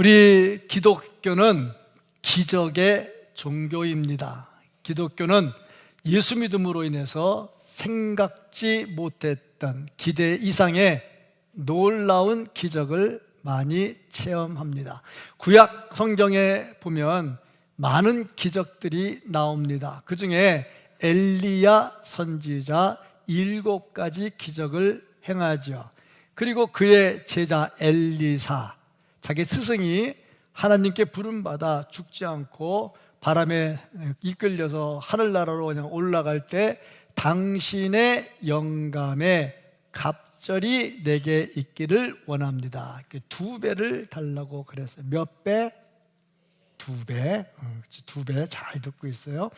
우리 기독교는 기적의 종교입니다. 기독교는 예수 믿음으로 인해서 생각지 못했던 기대 이상의 놀라운 기적을 많이 체험합니다. 구약 성경에 보면 많은 기적들이 나옵니다. 그 중에 엘리야 선지자 7가지 기적을 행하죠. 그리고 그의 제자 엘리사, 자기 스승이 하나님께 부름받아 죽지 않고 바람에 이끌려서 하늘나라로 그냥 올라갈 때 당신의 영감에 갑절이 내게 있기를 원합니다. 2배를 달라고 그랬어요. 몇 배? 2배. 2배 잘 듣고 있어요.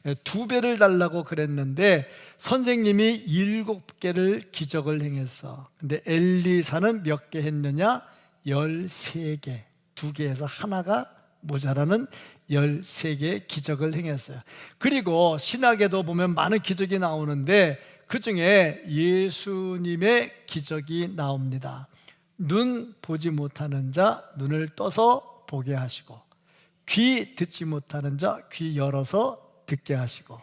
2배를 달라고 그랬는데 선생님이 7개를 기적을 행했어. 근데 엘리사는 몇 개 했느냐? 13개. 2개에서 하나가 모자라는 13개의 기적을 행했어요. 그리고 신학에도 보면 많은 기적이 나오는데 그 중에 예수님의 기적이 나옵니다. 눈 보지 못하는 자 눈을 떠서 보게 하시고, 귀 듣지 못하는 자 귀 열어서 듣게 하시고,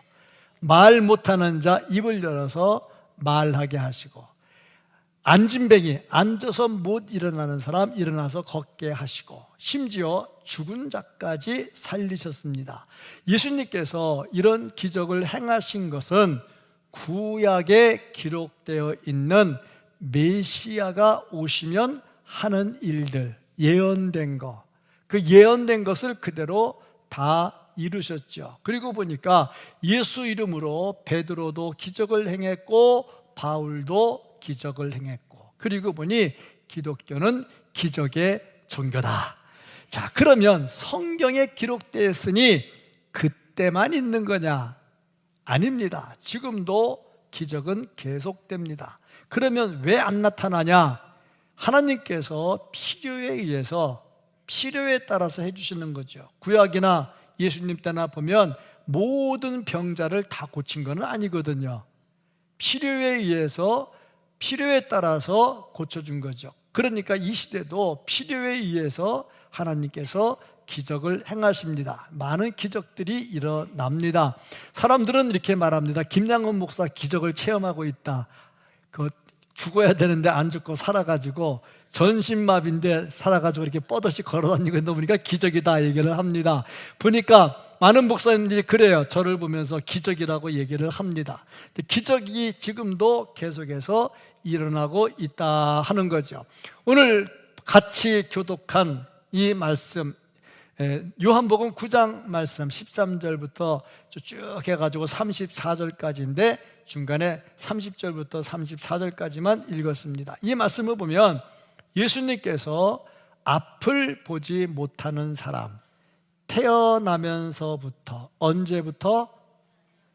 말 못하는 자 입을 열어서 말하게 하시고, 안진뱅이 앉아서 못 일어나는 사람 일어나서 걷게 하시고, 심지어 죽은 자까지 살리셨습니다. 예수님께서 이런 기적을 행하신 것은 구약에 기록되어 있는 메시아가 오시면 하는 일들, 예언된 것, 그 예언된 것을 그대로 다 이루셨죠. 그리고 보니까 예수 이름으로 베드로도 기적을 행했고 바울도 기적을 행했고, 그리고 보니 기독교는 기적의 종교다. 자, 그러면 성경에 기록되어 있으니 그때만 있는 거냐? 아닙니다. 지금도 기적은 계속됩니다. 그러면 왜 안 나타나냐? 하나님께서 필요에 의해서, 필요에 따라서 해주시는 거죠. 구약이나 예수님 때나 보면 모든 병자를 다 고친 건 아니거든요. 필요에 의해서, 필요에 따라서 고쳐준 거죠. 그러니까 이 시대도 필요에 의해서 하나님께서 기적을 행하십니다. 많은 기적들이 일어납니다. 사람들은 이렇게 말합니다. 김양훈 목사 기적을 체험하고 있다. 죽어야 되는데 안 죽고 살아가지고, 전신마비인데 살아가지고 이렇게 뻗어시 걸어다니고 있는 거 보니까 기적이다 얘기를 합니다. 보니까 많은 목사님들이 그래요. 저를 보면서 기적이라고 얘기를 합니다. 기적이 지금도 계속해서 일어나고 있다 하는 거죠. 오늘 같이 교독한 이 말씀, 요한복음 9장 말씀 13절부터 쭉 해가지고 34절까지인데 중간에 30절부터 34절까지만 읽었습니다. 이 말씀을 보면 예수님께서 앞을 보지 못하는 사람, 태어나면서부터, 언제부터?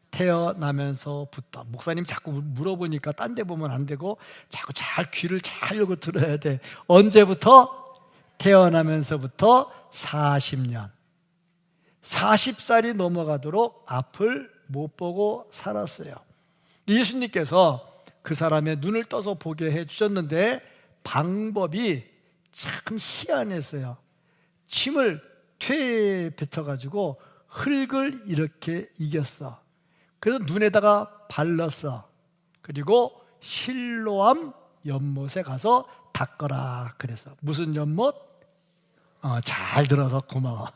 태어나면서부터. 목사님 자꾸 물어보니까 딴 데 보면 안 되고 자꾸 잘 귀를 잘 열고 들어야 돼. 언제부터? 태어나면서부터 40년, 40살이 넘어가도록 앞을 못 보고 살았어요. 예수님께서 그 사람의 눈을 떠서 보게 해주셨는데 방법이 참 희한했어요. 침을 퇴 뱉어가지고 흙을 이렇게 이겼어. 그래서 눈에다가 발랐어. 그리고 실로암 연못에 가서 닦아라 그래서. 무슨 연못? 잘 들어서 고마워.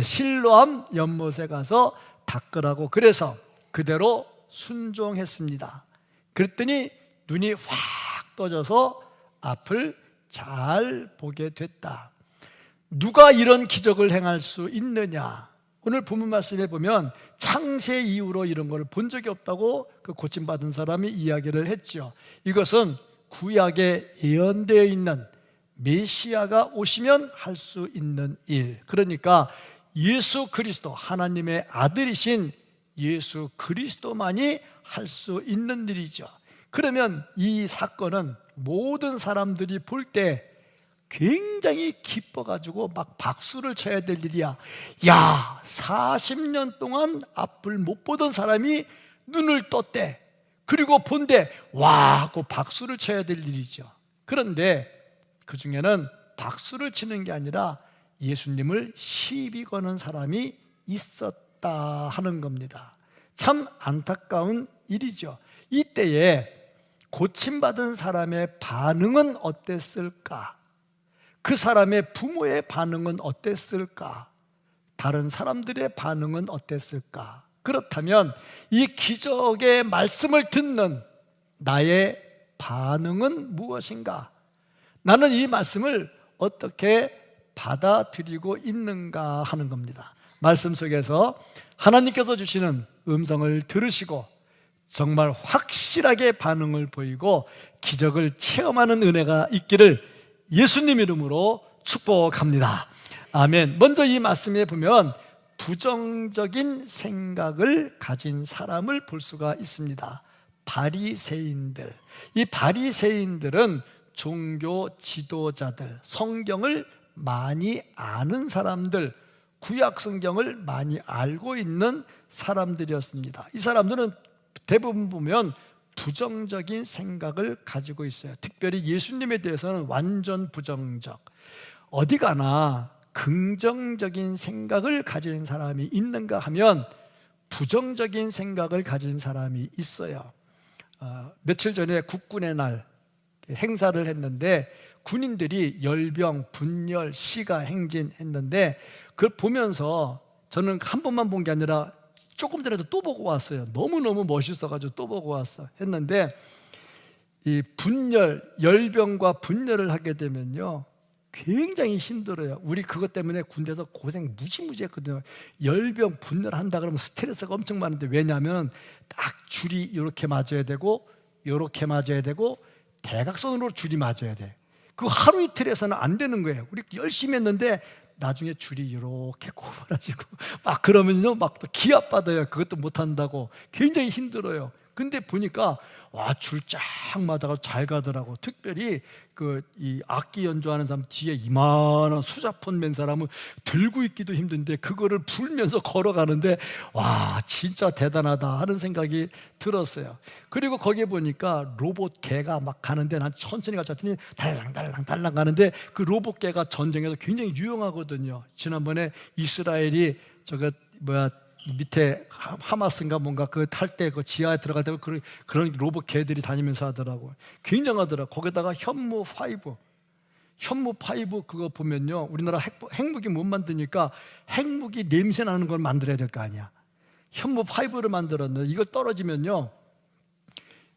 실로암 연못에 가서 닦으라고 그래서 그대로 순종했습니다. 그랬더니 눈이 확 떠져서 앞을 잘 보게 됐다. 누가 이런 기적을 행할 수 있느냐? 오늘 본문 말씀에 보면 창세 이후로 이런 걸 본 적이 없다고 그 고침받은 사람이 이야기를 했죠. 이것은 구약에 예언되어 있는 메시아가 오시면 할 수 있는 일, 그러니까 예수 그리스도, 하나님의 아들이신 예수 그리스도만이 할 수 있는 일이죠. 그러면 이 사건은 모든 사람들이 볼 때 굉장히 기뻐가지고 막 박수를 쳐야 될 일이야. 야, 40년 동안 앞을 못 보던 사람이 눈을 떴대. 그리고 본데 와 하고 박수를 쳐야 될 일이죠. 그런데 그 중에는 박수를 치는 게 아니라 예수님을 시비 거는 사람이 있었다 하는 겁니다. 참 안타까운 일이죠. 이때에 고침받은 사람의 반응은 어땠을까? 그 사람의 부모의 반응은 어땠을까? 다른 사람들의 반응은 어땠을까? 그렇다면 이 기적의 말씀을 듣는 나의 반응은 무엇인가? 나는 이 말씀을 어떻게 받아들이고 있는가 하는 겁니다. 말씀 속에서 하나님께서 주시는 음성을 들으시고 정말 확실하게 반응을 보이고 기적을 체험하는 은혜가 있기를 예수님 이름으로 축복합니다. 아멘. 먼저 이 말씀에 보면 부정적인 생각을 가진 사람을 볼 수가 있습니다. 바리새인들. 이 바리새인들은 종교 지도자들, 성경을 많이 아는 사람들, 구약 성경을 많이 알고 있는 사람들이었습니다. 이 사람들은 대부분 보면 부정적인 생각을 가지고 있어요. 특별히 예수님에 대해서는 완전 부정적. 어디 가나 긍정적인 생각을 가진 사람이 있는가 하면 부정적인 생각을 가진 사람이 있어요. 며칠 전에 국군의 날 행사를 했는데 군인들이 열병, 분열, 시가 행진했는데 그걸 보면서 저는 한 번만 본 게 아니라 조금 전에도 또 보고 왔어요. 너무너무 멋있어가지고 또 보고 왔어 했는데 이 분열, 열병과 분열을 하게 되면요 굉장히 힘들어요. 우리 그것 때문에 군대에서 고생 무지무지 했거든요. 열병, 분열한다 그러면 스트레스가 엄청 많은데 왜냐하면 딱 줄이 이렇게 맞아야 되고 이렇게 맞아야 되고 대각선으로 줄이 맞아야 돼. 그 하루 이틀에서는 안 되는 거예요. 우리 열심히 했는데 나중에 줄이 이렇게 고발하시고 막 그러면요 막 또 기합 받아요. 그것도 못 한다고 굉장히 힘들어요. 근데 보니까 와 줄 쫙 맞아가 잘 가더라고. 특별히 이 악기 연주하는 사람 뒤에 이만한 수자폰 맨 사람은 들고 있기도 힘든데 그거를 불면서 걸어가는데 와 진짜 대단하다 하는 생각이 들었어요. 그리고 거기에 보니까 로봇 개가 막 가는데 난 천천히 갔더니 달랑달랑 가는데 그 로봇 개가 전쟁에서 굉장히 유용하거든요. 지난번에 이스라엘이 밑에 하마스인가 뭔가 그 탈 때 그 지하에 들어갈 때 그런 로봇 개들이 다니면서 하더라고요. 굉장하더라고요. 거기다가 현무 5 그거 보면요 우리나라 핵무기 못 만드니까 핵무기 냄새 나는 걸 만들어야 될 거 아니야. 현무 5를 만들었는데 이걸 떨어지면요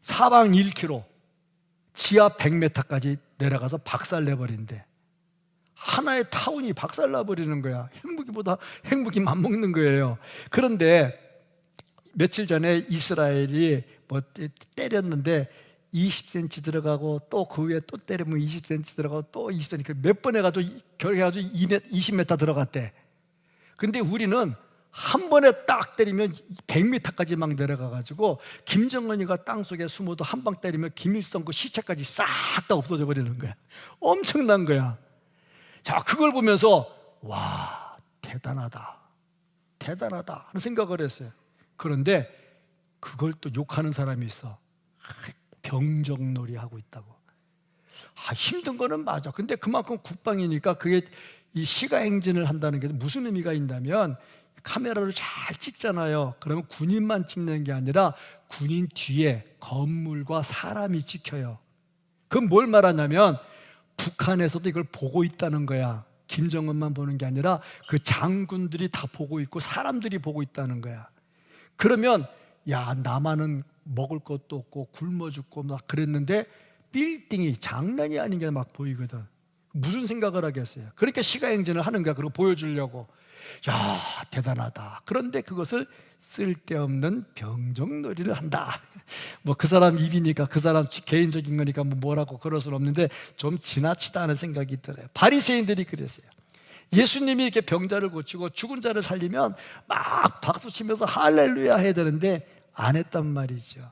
사방 1km 지하 100m까지 내려가서 박살내버린대. 하나의 타운이 박살나버리는 거야. 핵무기만 먹는 거예요. 그런데 며칠 전에 이스라엘이 때렸는데 20cm 들어가고 또 그 위에 또 때리면 20cm 들어가고 또 20cm 몇 번 해가지고 결국 해가지고 20m 들어갔대. 근데 우리는 한 번에 딱 때리면 100m까지 막 내려가가지고 김정은이가 땅속에 숨어도 한 방 때리면 김일성 그 시체까지 싹 다 없어져 버리는 거야. 엄청난 거야. 자, 그걸 보면서 와 대단하다 하는 생각을 했어요. 그런데 그걸 또 욕하는 사람이 있어. 병정놀이 하고 있다고. 힘든 거는 맞아. 근데 그만큼 국방이니까 그게 이 시가행진을 한다는 게 무슨 의미가 있냐면 카메라로 잘 찍잖아요. 그러면 군인만 찍는 게 아니라 군인 뒤에 건물과 사람이 찍혀요. 그건 뭘 말하냐면 북한에서도 이걸 보고 있다는 거야. 김정은만 보는 게 아니라 그 장군들이 다 보고 있고 사람들이 보고 있다는 거야. 그러면 야 나만은 먹을 것도 없고 굶어 죽고 막 그랬는데 빌딩이 장난이 아닌 게 막 보이거든. 무슨 생각을 하겠어요. 그러니까 시가행진을 하는 거야. 그리고 보여주려고. 야 대단하다. 그런데 그것을 쓸데없는 병정놀이를 한다. 뭐 그 사람 입이니까 그 사람 개인적인 거니까 뭐라고 그럴 수는 없는데 좀 지나치다 하는 생각이 들어요. 바리새인들이 그랬어요. 예수님이 이렇게 병자를 고치고 죽은 자를 살리면 막 박수치면서 할렐루야 해야 되는데 안 했단 말이죠.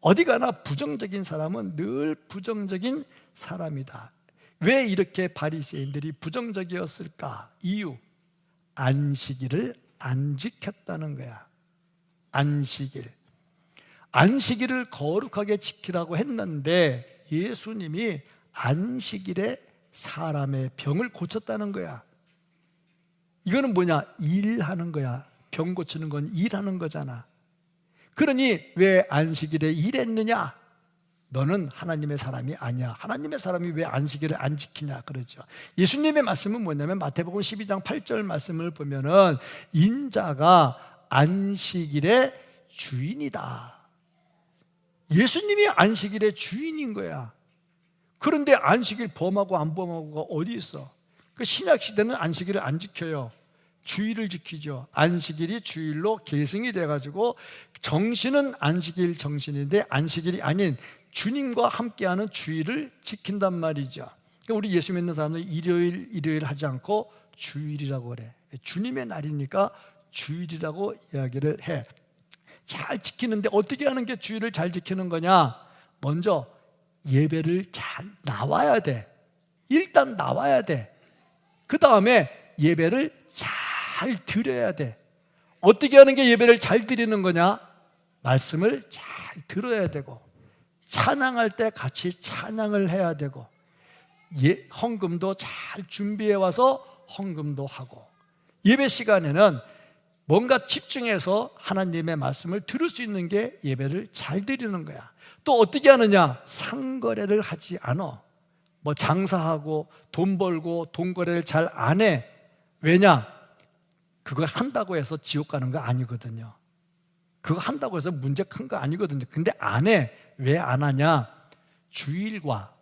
어디 가나 부정적인 사람은 늘 부정적인 사람이다. 왜 이렇게 바리새인들이 부정적이었을까? 이유, 안식일을 안 지켰다는 거야. 안식일을 거룩하게 지키라고 했는데 예수님이 안식일에 사람의 병을 고쳤다는 거야. 이거는 뭐냐? 일하는 거야. 병 고치는 건 일하는 거잖아. 그러니 왜 안식일에 일했느냐? 너는 하나님의 사람이 아니야. 하나님의 사람이 왜 안식일을 안 지키냐 그러죠. 예수님의 말씀은 뭐냐면 마태복음 12장 8절 말씀을 보면은 인자가 안식일의 주인이다. 예수님이 안식일의 주인인 거야. 그런데 안식일 범하고 안 범하고가 어디 있어? 그 신약 시대는 안식일을 안 지켜요. 주일을 지키죠. 안식일이 주일로 계승이 돼가지고 정신은 안식일 정신인데 안식일이 아닌 주님과 함께하는 주일을 지킨단 말이죠. 그러니까 우리 예수 믿는 사람들은 일요일 하지 않고 주일이라고 그래. 주님의 날이니까 주일이라고 이야기를 해. 잘 지키는데 어떻게 하는 게 주일을 잘 지키는 거냐? 먼저 예배를 잘 나와야 돼. 일단 나와야 돼. 그 다음에 예배를 잘 드려야 돼. 어떻게 하는 게 예배를 잘 드리는 거냐? 말씀을 잘 들어야 되고, 찬양할 때 같이 찬양을 해야 되고, 헌금도 잘 준비해 와서 헌금도 하고, 예배 시간에는 뭔가 집중해서 하나님의 말씀을 들을 수 있는 게 예배를 잘 드리는 거야. 또 어떻게 하느냐? 상거래를 하지 않아. 뭐 장사하고 돈 벌고 돈 거래를 잘 안 해. 왜냐? 그거 한다고 해서 지옥 가는 거 아니거든요. 그거 한다고 해서 문제 큰 거 아니거든요. 근데 안 해. 왜 안 하냐? 주일과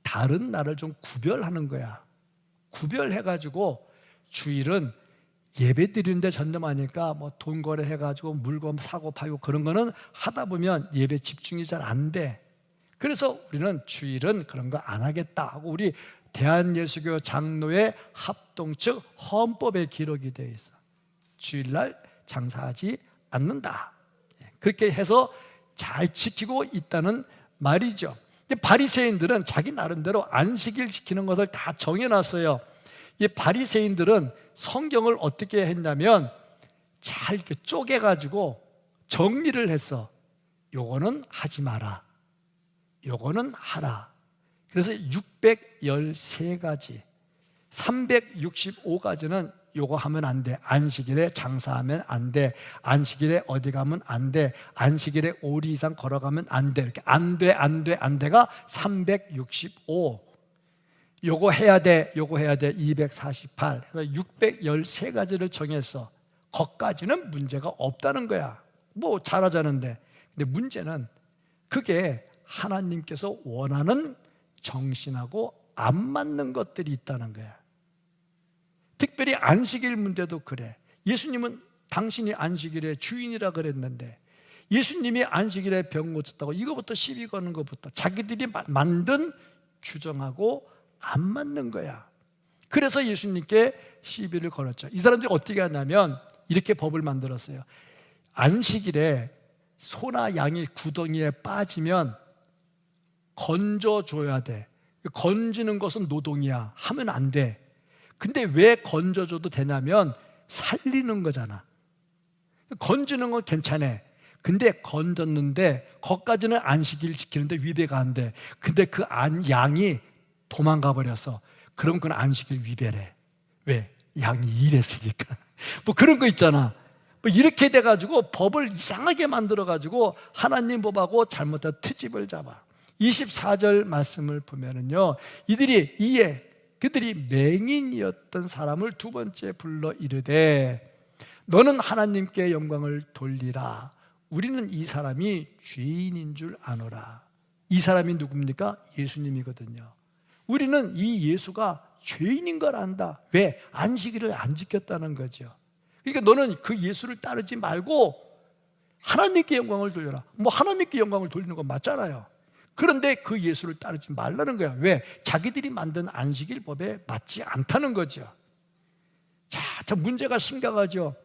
다른 날을 좀 구별하는 거야. 구별해가지고 주일은 예배 드리는데 전념하니까 뭐 돈 거래해가지고 물건 사고 팔고 그런 거는 하다 보면 예배 집중이 잘 안 돼. 그래서 우리는 주일은 그런 거 안 하겠다 하고 우리 대한예수교 장로회 합동 측 헌법에 기록이 되어 있어. 주일날 장사하지 않는다. 그렇게 해서 잘 지키고 있다는 말이죠. 근데 바리새인들은 자기 나름대로 안식일 지키는 것을 다 정해놨어요. 이 바리새인들은 성경을 어떻게 했냐면 잘 이렇게 쪼개가지고 정리를 했어. 요거는 하지 마라. 요거는 하라. 그래서 613가지, 365가지는 요거 하면 안 돼. 안식일에 장사하면 안 돼. 안식일에 어디 가면 안 돼. 안식일에 5리 이상 걸어가면 안 돼. 이렇게 안 돼, 안 돼, 안 돼가 365. 요거 해야 돼, 요거 해야 돼 248. 그래서 613가지를 정했어. 거기까지는 문제가 없다는 거야. 뭐 잘하자는데. 근데 문제는 그게 하나님께서 원하는 정신하고 안 맞는 것들이 있다는 거야. 특별히 안식일 문제도 그래. 예수님은 당신이 안식일의 주인이라 그랬는데 예수님이 안식일에 병 고쳤다고 이거부터 시비 거는 것부터 자기들이 만든 규정하고 안 맞는 거야. 그래서 예수님께 시비를 걸었죠. 이 사람들이 어떻게 하냐면 이렇게 법을 만들었어요. 안식일에 소나 양이 구덩이에 빠지면 건져줘야 돼. 건지는 것은 노동이야. 하면 안 돼. 근데 왜 건져줘도 되냐면 살리는 거잖아. 건지는 건 괜찮아. 근데 건졌는데 거기까지는 안식일 지키는데 위배가 안 돼. 근데 그 양이 도망가 버렸어. 그럼 그건 안식일 위배래. 왜? 양이 일했으니까. 뭐 그런 거 있잖아. 뭐 이렇게 돼가지고 법을 이상하게 만들어가지고 하나님 법하고 잘못된 트집을 잡아. 24절 말씀을 보면은요, 그들이 맹인이었던 사람을 두 번째 불러 이르되 너는 하나님께 영광을 돌리라. 우리는 이 사람이 죄인인 줄 아노라. 이 사람이 누굽니까? 예수님이거든요. 우리는 이 예수가 죄인인 걸 안다. 왜? 안식일을 안 지켰다는 거죠. 그러니까 너는 그 예수를 따르지 말고 하나님께 영광을 돌려라. 뭐 하나님께 영광을 돌리는 건 맞잖아요. 그런데 그 예수를 따르지 말라는 거야. 왜? 자기들이 만든 안식일 법에 맞지 않다는 거죠. 자, 문제가 심각하죠.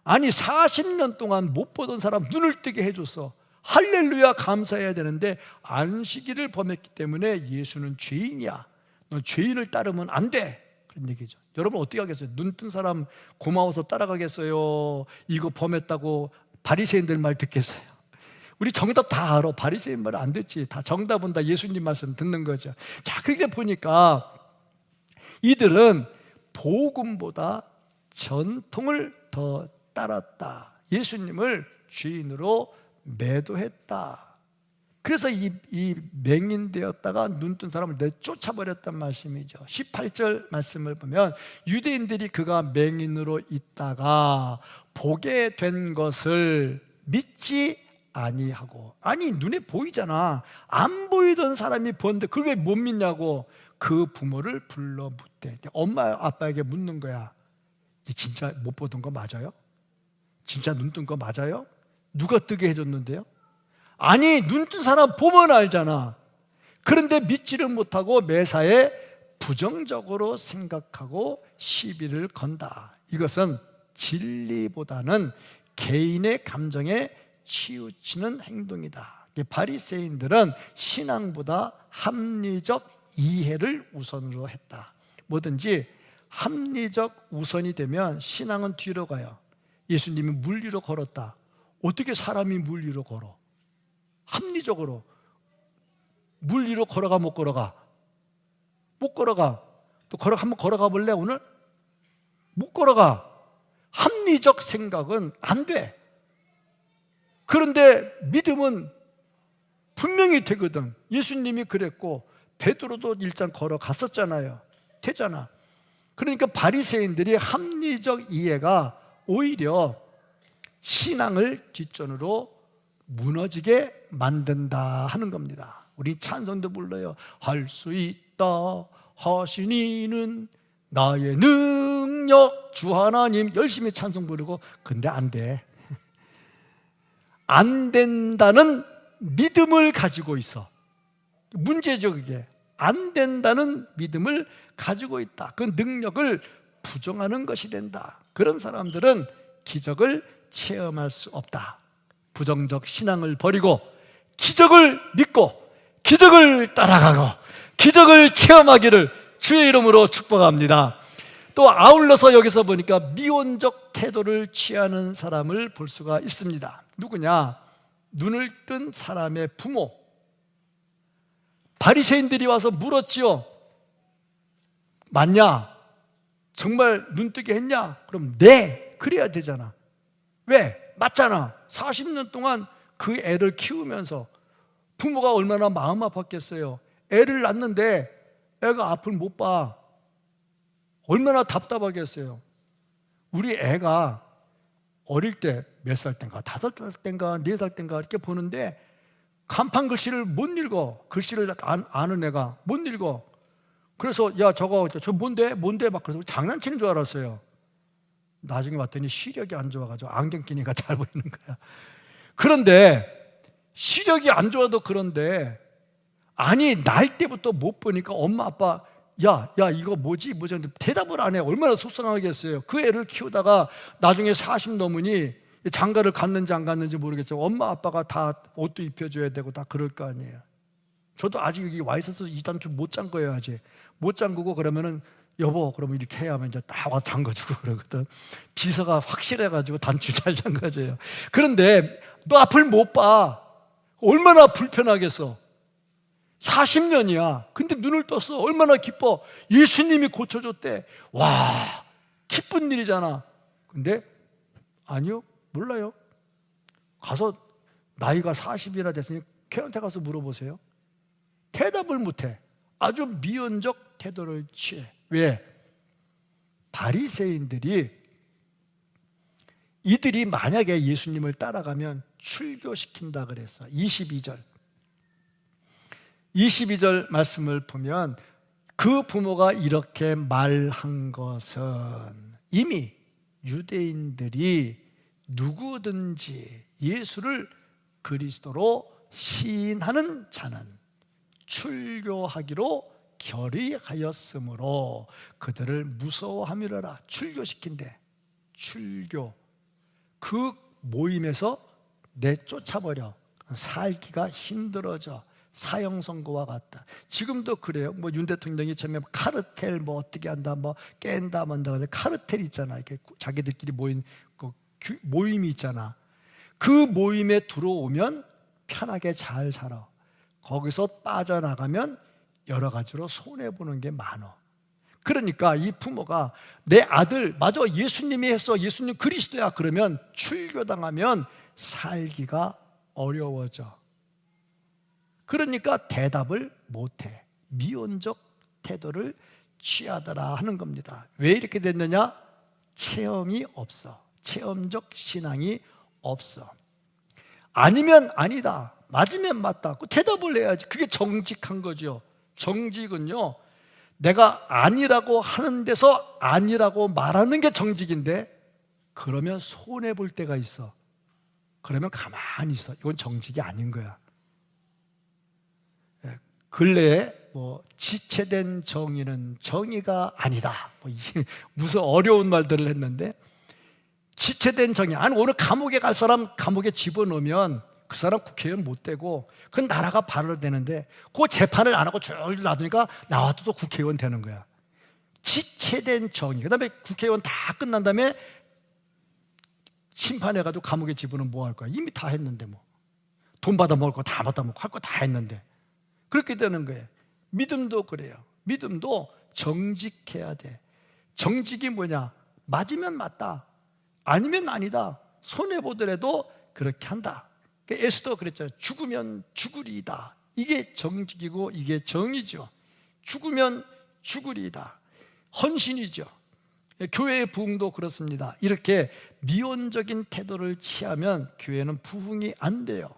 아니 40년 동안 못 보던 사람 눈을 뜨게 해줬어. 할렐루야 감사해야 되는데 안식일을 범했기 때문에 예수는 죄인이야. 너 죄인을 따르면 안 돼. 그런 얘기죠. 여러분 어떻게 하겠어요? 눈 뜬 사람 고마워서 따라가겠어요? 이거 범했다고 바리새인들 말 듣겠어요? 우리 정답 다 알아. 바리새인 말 안 듣지. 다 정답은 다 예수님 말씀 듣는 거죠. 자, 그렇게 보니까 이들은 복음보다 전통을 더 따랐다. 예수님을 주인으로 매도했다. 그래서 이 맹인되었다가 눈뜬 사람을 내쫓아버렸단 말씀이죠. 18절 말씀을 보면 유대인들이 그가 맹인으로 있다가 보게 된 것을 믿지 아니하고, 아니 눈에 보이잖아. 안 보이던 사람이 보는데 그걸 왜 못 믿냐고 그 부모를 불러 묻대. 엄마 아빠에게 묻는 거야. 진짜 못 보던 거 맞아요? 진짜 눈 뜬 거 맞아요? 누가 뜨게 해줬는데요? 아니 눈 뜬 사람 보면 알잖아. 그런데 믿지를 못하고 매사에 부정적으로 생각하고 시비를 건다. 이것은 진리보다는 개인의 감정에 치우치는 행동이다. 바리새인들은 신앙보다 합리적 이해를 우선으로 했다. 뭐든지 합리적 우선이 되면 신앙은 뒤로 가요. 예수님이 물 위로 걸었다. 어떻게 사람이 물 위로 걸어? 합리적으로 물 위로 걸어가 못 걸어가? 못 걸어가. 또 한번 걸어가 볼래 오늘? 못 걸어가. 합리적 생각은 안 돼. 그런데 믿음은 분명히 되거든. 예수님이 그랬고 베드로도 일단 걸어갔었잖아요. 되잖아. 그러니까 바리새인들이 합리적 이해가 오히려 신앙을 뒷전으로 무너지게 만든다 하는 겁니다. 우리 찬송도 불러요. 할 수 있다 하신 이는 나의 능력 주 하나님. 열심히 찬송 부르고 근데 안 돼. 안 된다는 믿음을 가지고 있어. 문제죠 그게. 안 된다는 믿음을 가지고 있다. 그 능력을 부정하는 것이 된다. 그런 사람들은 기적을 체험할 수 없다. 부정적 신앙을 버리고 기적을 믿고 기적을 따라가고 기적을 체험하기를 주의 이름으로 축복합니다. 또 아울러서 여기서 보니까 미온적 태도를 취하는 사람을 볼 수가 있습니다. 누구냐? 눈을 뜬 사람의 부모. 바리새인들이 와서 물었지요. 맞냐? 정말 눈뜨게 했냐? 그럼 네, 그래야 되잖아. 왜? 맞잖아. 40년 동안 그 애를 키우면서 부모가 얼마나 마음 아팠겠어요. 애를 낳는데 애가 앞을 못 봐. 얼마나 답답하겠어요. 우리 애가 어릴 때 몇 살 땐가, 5살 땐가, 4살 땐가 이렇게 보는데 간판 글씨를 못 읽어. 글씨를 아는 애가 못 읽어. 그래서 야 저 뭔데? 막 그래서 장난치는 줄 알았어요. 나중에 봤더니 시력이 안 좋아가지고 안경 끼니까 잘 보이는 거야. 그런데 시력이 안 좋아도 그런데 아니 날 때부터 못 보니까 엄마 아빠 야 이거 뭐지 대답을 안 해. 얼마나 속상하겠어요. 그 애를 키우다가 나중에 40 넘으니 장가를 갔는지 안 갔는지 모르겠어요. 엄마 아빠가 다 옷도 입혀줘야 되고 다 그럴 거 아니에요. 저도 아직 여기 와 있어서 이 단추 못 잠 거예요. 아직 못 잠그고 그러면은 여보 그러면 이렇게 해야 하면 이제 딱 와서 잠궈주고 그러거든. 비서가 확실해가지고 단추 잘 잠가줘요. 그런데 너 앞을 못 봐. 얼마나 불편하겠어. 40년이야. 근데 눈을 떴어. 얼마나 기뻐. 예수님이 고쳐줬대. 와, 기쁜 일이잖아. 근데 아니요, 몰라요. 가서 나이가 40이나 됐으니 걔한테 가서 물어보세요. 대답을 못해. 아주 미온적 태도를 취해. 왜? 바리새인들이 이들이 만약에 예수님을 따라가면 출교시킨다 그랬어. 22절 말씀을 보면 그 부모가 이렇게 말한 것은 이미 유대인들이 누구든지 예수를 그리스도로 시인하는 자는 출교하기로 결의하였으므로 그들을 무서워함이라. 출교시킨대. 출교. 그 모임에서 내쫓아버려. 살기가 힘들어져. 사형 선고와 같다. 지금도 그래요. 뭐 윤 대통령이 처음에 카르텔 뭐 어떻게 한다, 뭐 깬다, 만다. 카르텔 있잖아. 이렇게 자기들끼리 모인 그 모임이 있잖아. 그 모임에 들어오면 편하게 잘 살아. 거기서 빠져나가면 여러 가지로 손해 보는 게 많아. 그러니까 이 부모가 내 아들, 맞아, 예수님이 했어, 예수님 그리스도야, 그러면 출교당하면 살기가 어려워져. 그러니까 대답을 못해. 미온적 태도를 취하더라 하는 겁니다. 왜 이렇게 됐느냐? 체험이 없어. 체험적 신앙이 없어. 아니면 아니다, 맞으면 맞다, 그 대답을 해야지. 그게 정직한 거죠. 정직은요, 내가 아니라고 하는 데서 아니라고 말하는 게 정직인데, 그러면 손해볼 때가 있어. 그러면 가만히 있어. 이건 정직이 아닌 거야. 근래에 지체된 정의는 정의가 아니다, 무슨 어려운 말들을 했는데, 지체된 정의, 아니 오늘 감옥에 갈 사람 감옥에 집어넣으면 그 사람 국회의원 못 되고 그 나라가 발효 되는데, 그 재판을 안 하고 쭉 놔두니까 나와도 또 국회의원 되는 거야. 지체된 정의. 그 다음에 국회의원 다 끝난 다음에 심판해가지고 감옥에 집어넣으면 뭐 할 거야? 이미 다 했는데, 돈 받아 먹을 거 다 받아 먹고 할 거 다 했는데. 그렇게 되는 거예요. 믿음도 그래요. 믿음도 정직해야 돼. 정직이 뭐냐? 맞으면 맞다, 아니면 아니다, 손해보더라도 그렇게 한다. 에스더 그랬잖아요. 죽으면 죽으리이다. 이게 정직이고 이게 정의죠. 죽으면 죽으리이다, 헌신이죠. 교회의 부흥도 그렇습니다. 이렇게 미온적인 태도를 취하면 교회는 부흥이 안 돼요.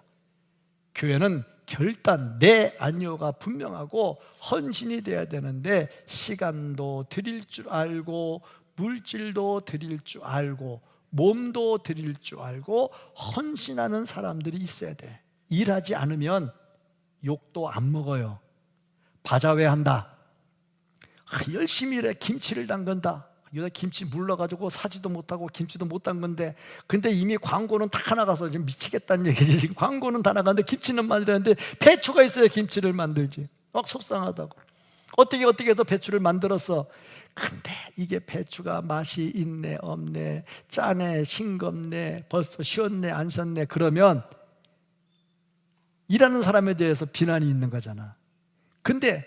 교회는 결단, 내 아니오가 분명하고 헌신이 돼야 되는데, 시간도 드릴 줄 알고 물질도 드릴 줄 알고 몸도 드릴 줄 알고 헌신하는 사람들이 있어야 돼. 일하지 않으면 욕도 안 먹어요. 바자회 한다, 열심히 일해, 김치를 담근다. 요새 김치 물러가지고 사지도 못하고 김치도 못 담근데, 근데 이미 광고는 다 나가서 지금 미치겠다는 얘기지. 지금 광고는 다 나가는데 김치는 만들었는데 배추가 있어야 김치를 만들지. 막 속상하다고. 어떻게 해서 배추를 만들었어. 근데 이게 배추가 맛이 있네 없네, 짜네 싱겁네, 벌써 쉬었네 안 쉬었네, 그러면 일하는 사람에 대해서 비난이 있는 거잖아. 근데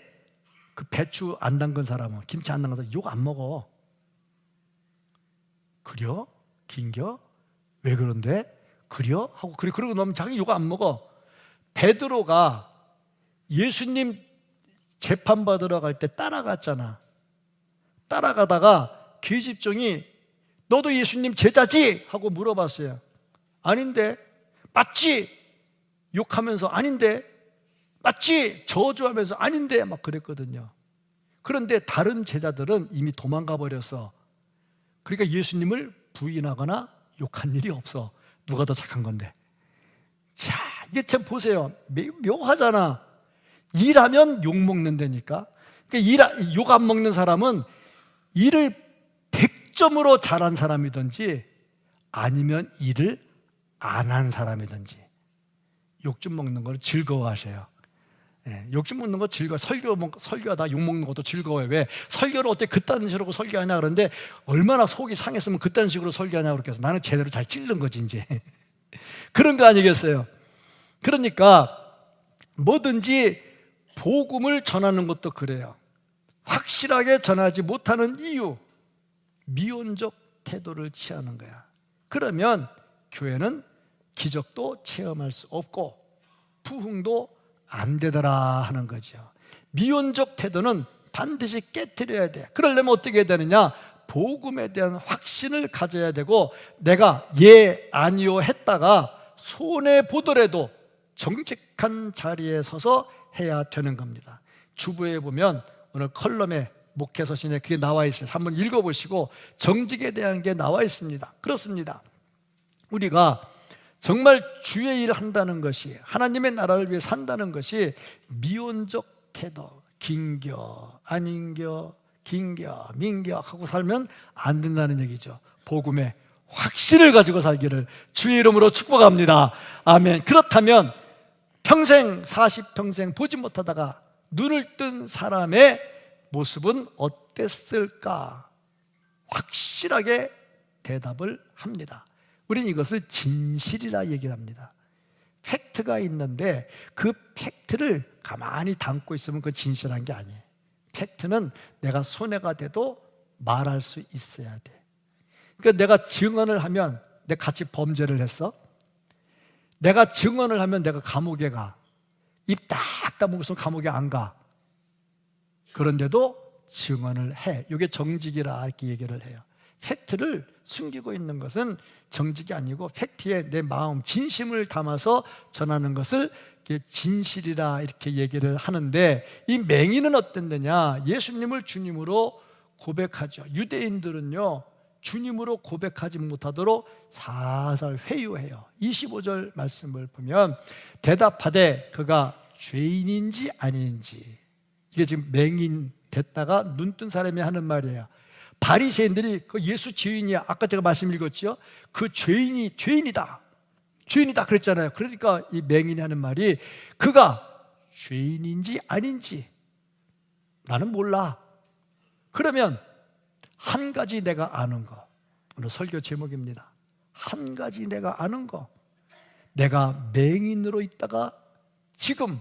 그 배추 안 담근 사람은, 김치 안 담근 사람은 욕 안 먹어. 그려? 긴겨? 왜 그런데? 그려? 하고 그러고 나면 자기 욕 안 먹어. 베드로가 예수님 재판받으러 갈 때 따라갔잖아. 따라가다가 계집종이 너도 예수님 제자지? 하고 물어봤어요. 아닌데. 맞지? 욕하면서 아닌데. 맞지? 저주하면서 아닌데 막 그랬거든요. 그런데 다른 제자들은 이미 도망가 버렸어. 그러니까 예수님을 부인하거나 욕한 일이 없어. 누가 더 착한 건데. 자, 이게 참 보세요. 묘하잖아. 일하면 욕 먹는다니까. 그러니까 욕 안 먹는 사람은 일을 100점으로 잘한 사람이든지 아니면 일을 안 한 사람이든지 욕 좀 먹는 걸 즐거워하셔요. 욕 좀 먹는 거 즐거워. 설교하다 욕 먹는 것도 즐거워요. 왜? 설교를 어떻게 그딴 식으로 설교하냐 그러는데, 얼마나 속이 상했으면 그딴 식으로 설교하냐 그렇게 해서 나는 제대로 잘 찔른 거지 이제. 그런 거 아니겠어요? 그러니까 뭐든지 복음을 전하는 것도 그래요. 확실하게 전하지 못하는 이유, 미온적 태도를 취하는 거야. 그러면 교회는 기적도 체험할 수 없고 부흥도 안 되더라 하는 거죠. 미온적 태도는 반드시 깨트려야 돼. 그러려면 어떻게 해야 되느냐? 복음에 대한 확신을 가져야 되고, 내가 예 아니요 했다가 손해보더라도 정직한 자리에 서서 해야 되는 겁니다. 주부에 보면 오늘 컬럼에 목회서신에 그게 나와 있어요. 한번 읽어보시고 정직에 대한 게 나와 있습니다. 그렇습니다. 우리가 정말 주의 일을 한다는 것이, 하나님의 나라를 위해 산다는 것이 미온적 태도, 긴겨 아닌겨 긴겨 민겨 하고 살면 안 된다는 얘기죠. 복음의 확신을 가지고 살기를 주의 이름으로 축복합니다. 아멘. 그렇다면 평생 40평생 보지 못하다가 눈을 뜬 사람의 모습은 어땠을까? 확실하게 대답을 합니다. 우리는 이것을 진실이라 얘기를 합니다. 팩트가 있는데 그 팩트를 가만히 담고 있으면 그 진실한 게 아니에요. 팩트는 내가 손해가 돼도 말할 수 있어야 돼. 그러니까 내가 증언을 하면 내가 같이 범죄를 했어. 내가 증언을 하면 내가 감옥에 가. 입 딱 다물고서 감옥에 안 가. 그런데도 증언을 해. 이게 정직이라 이렇게 얘기를 해요. 팩트를 숨기고 있는 것은 정직이 아니고 팩트에 내 마음, 진심을 담아서 전하는 것을 진실이라 이렇게 얘기를 하는데, 이 맹인은 어땠느냐? 예수님을 주님으로 고백하죠. 유대인들은요, 주님으로 고백하지 못하도록 살살 회유해요. 25절 말씀을 보면 대답하되 그가 죄인인지 아닌지. 이게 지금 맹인 됐다가 눈뜬 사람이 하는 말이에요. 바리새인들이 그 예수 죄인이야, 아까 제가 말씀 읽었죠? 그 죄인이 죄인이다 그랬잖아요. 그러니까 이 맹인이 하는 말이 그가 죄인인지 아닌지 나는 몰라. 그러면 한 가지 내가 아는 거, 오늘 설교 제목입니다. 한 가지 내가 아는 거, 내가 맹인으로 있다가 지금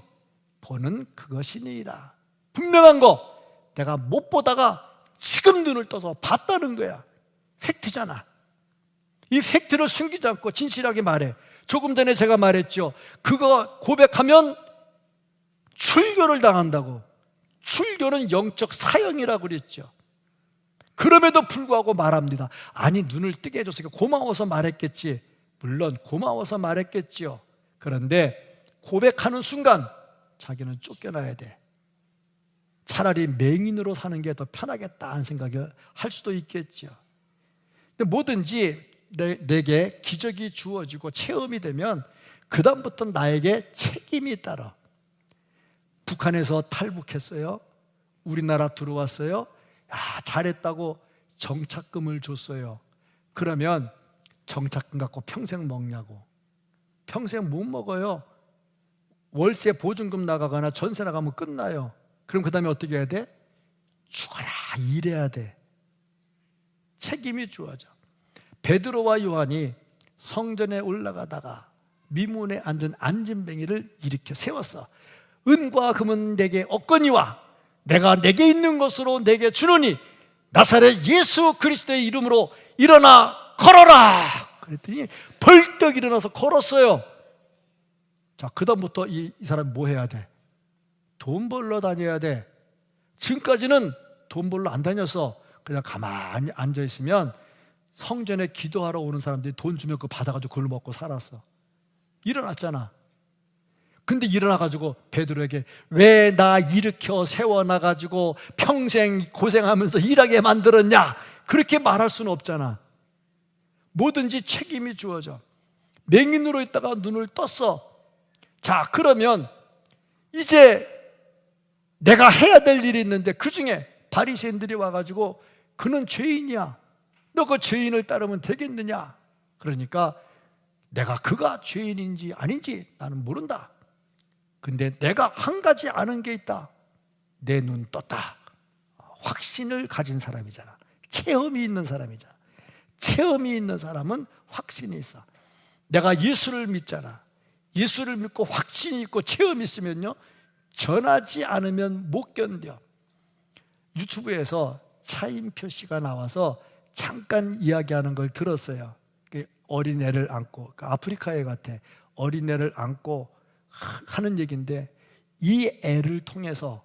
보는 그것이니라. 분명한 거, 내가 못 보다가 지금 눈을 떠서 봤다는 거야. 팩트잖아. 이 팩트를 숨기지 않고 진실하게 말해. 조금 전에 제가 말했죠. 그거 고백하면 출교를 당한다고. 출교는 영적 사형이라고 그랬죠. 그럼에도 불구하고 말합니다. 아니, 눈을 뜨게 해줘서 고마워서 말했겠지. 물론 고마워서 말했겠지요. 그런데 고백하는 순간 자기는 쫓겨나야 돼. 차라리 맹인으로 사는 게 더 편하겠다 하는 생각을 할 수도 있겠죠. 근데 뭐든지 내게 기적이 주어지고 체험이 되면 그 다음부터 나에게 책임이 따라. 북한에서 탈북했어요. 우리나라 들어왔어요. 야, 잘했다고 정착금을 줬어요. 그러면 정착금 갖고 평생 먹냐고. 평생 못 먹어요. 월세 보증금 나가거나 전세 나가면 끝나요. 그럼 그 다음에 어떻게 해야 돼? 죽어라, 일해야 돼. 책임이 주어져. 베드로와 요한이 성전에 올라가다가 미문에 앉은 안진뱅이를 일으켜 세웠어. 은과 금은 내게 없거니와 내가 내게 있는 것으로 내게 주노니 나사렛 예수 그리스도의 이름으로 일어나 걸어라. 그랬더니 벌떡 일어나서 걸었어요. 자, 그 다음부터 이 사람이 뭐 해야 돼? 돈 벌러 다녀야 돼. 지금까지는 돈 벌러 안 다녔어. 그냥 가만히 앉아있으면 성전에 기도하러 오는 사람들이 돈 주면 그거 받아가지고 그걸 먹고 살았어. 일어났잖아. 근데 일어나가지고 베드로에게 왜 나 일으켜 세워놔가지고 평생 고생하면서 일하게 만들었냐, 그렇게 말할 수는 없잖아. 뭐든지 책임이 주어져. 맹인으로 있다가 눈을 떴어. 자, 그러면 이제 내가 해야 될 일이 있는데 그 중에 바리새인들이 와가지고 그는 죄인이야, 너 그 죄인을 따르면 되겠느냐. 그러니까 내가 그가 죄인인지 아닌지 나는 모른다. 근데 내가 한 가지 아는 게 있다. 내 눈 떴다. 확신을 가진 사람이잖아. 체험이 있는 사람이잖아. 체험이 있는 사람은 확신이 있어. 내가 예수를 믿잖아. 예수를 믿고 확신이 있고 체험이 있으면요, 전하지 않으면 못 견뎌. 유튜브에서 차인표 씨가 나와서 잠깐 이야기하는 걸 들었어요. 어린애를 안고, 아프리카에 같아. 어린애를 안고 하는 얘기인데, 이 애를 통해서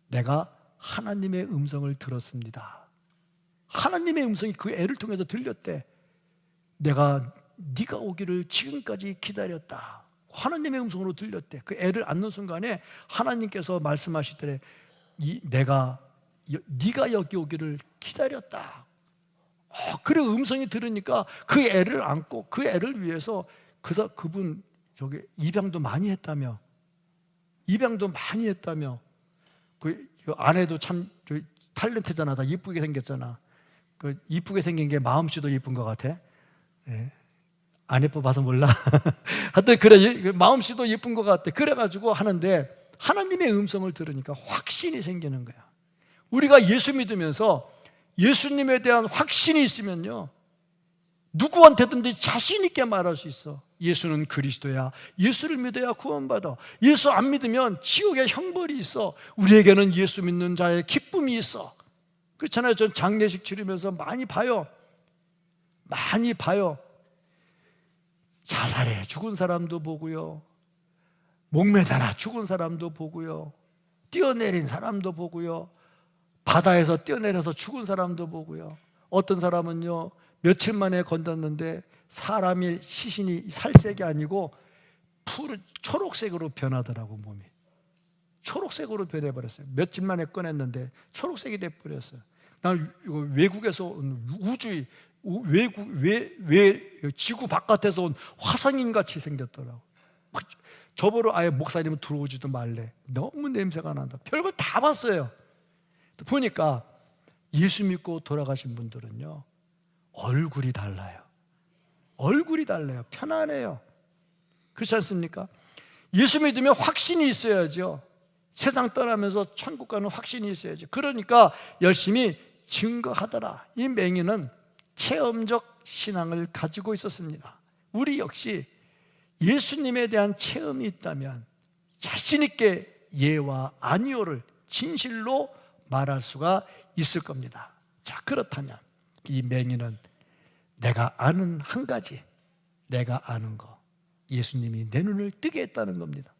내가 하나님의 음성을 들었습니다. 하나님의 음성이 그 애를 통해서 들렸대. 내가 네가 오기를 지금까지 기다렸다. 하나님의 음성으로 들렸대. 그 애를 안는 순간에 하나님께서 말씀하시더래. 네가 여기 오기를 기다렸다. 그래, 음성이 들으니까 그 애를 안고 그 애를 위해서 그분 저기 입양도 많이 했다며. 입양도 많이 했다며. 그 아내도 참 탤런트잖아. 다 이쁘게 생겼잖아. 그 이쁘게 생긴 게 마음씨도 이쁜 것 같아. 네. 안 예뻐봐서 몰라. 하여튼 그래, 마음씨도 예쁜 것 같아. 그래가지고 하는데 하나님의 음성을 들으니까 확신이 생기는 거야. 우리가 예수 믿으면서 예수님에 대한 확신이 있으면요, 누구한테든지 자신 있게 말할 수 있어. 예수는 그리스도야. 예수를 믿어야 구원받아. 예수 안 믿으면 지옥의 형벌이 있어. 우리에게는 예수 믿는 자의 기쁨이 있어. 그렇잖아요. 전 장례식 치르면서 많이 봐요. 자살해 죽은 사람도 보고요, 목매달아 죽은 사람도 보고요, 뛰어내린 사람도 보고요, 바다에서 뛰어내려서 죽은 사람도 보고요. 어떤 사람은요, 며칠 만에 건졌는데 사람의 시신이 살색이 아니고 초록색으로 변하더라고. 몸이 초록색으로 변해버렸어요. 며칠 만에 꺼냈는데 초록색이 돼버렸어요. 난 이거 외국에서 온 지구 바깥에서 온 화성인같이 생겼더라고. 저보러 아예 목사님은 들어오지도 말래. 너무 냄새가 난다. 별걸 다 봤어요. 보니까 예수 믿고 돌아가신 분들은요, 얼굴이 달라요. 편안해요. 그렇지 않습니까? 예수 믿으면 확신이 있어야죠. 세상 떠나면서 천국 가는 확신이 있어야죠. 그러니까 열심히 증거하더라. 이 맹인은 체험적 신앙을 가지고 있었습니다. 우리 역시 예수님에 대한 체험이 있다면 자신 있게 예와 아니오를 진실로 말할 수가 있을 겁니다. 자, 그렇다면 이 맹인은 내가 아는 한 가지, 내가 아는 거, 예수님이 내 눈을 뜨게 했다는 겁니다.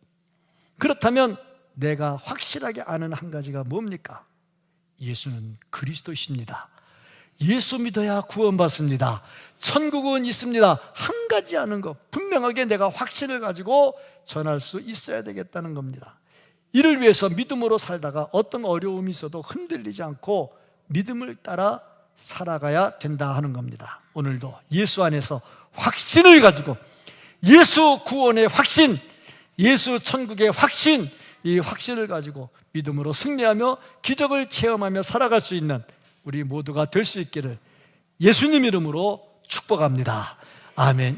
그렇다면 내가 확실하게 아는 한 가지가 뭡니까? 예수는 그리스도이십니다. 예수 믿어야 구원받습니다. 천국은 있습니다. 한 가지 아는 것, 분명하게 내가 확신을 가지고 전할 수 있어야 되겠다는 겁니다. 이를 위해서 믿음으로 살다가 어떤 어려움이 있어도 흔들리지 않고 믿음을 따라 살아가야 된다 하는 겁니다. 오늘도 예수 안에서 확신을 가지고, 예수 구원의 확신, 예수 천국의 확신, 이 확신을 가지고 믿음으로 승리하며 기적을 체험하며 살아갈 수 있는 우리 모두가 될 수 있기를 예수님 이름으로 축복합니다. 아멘.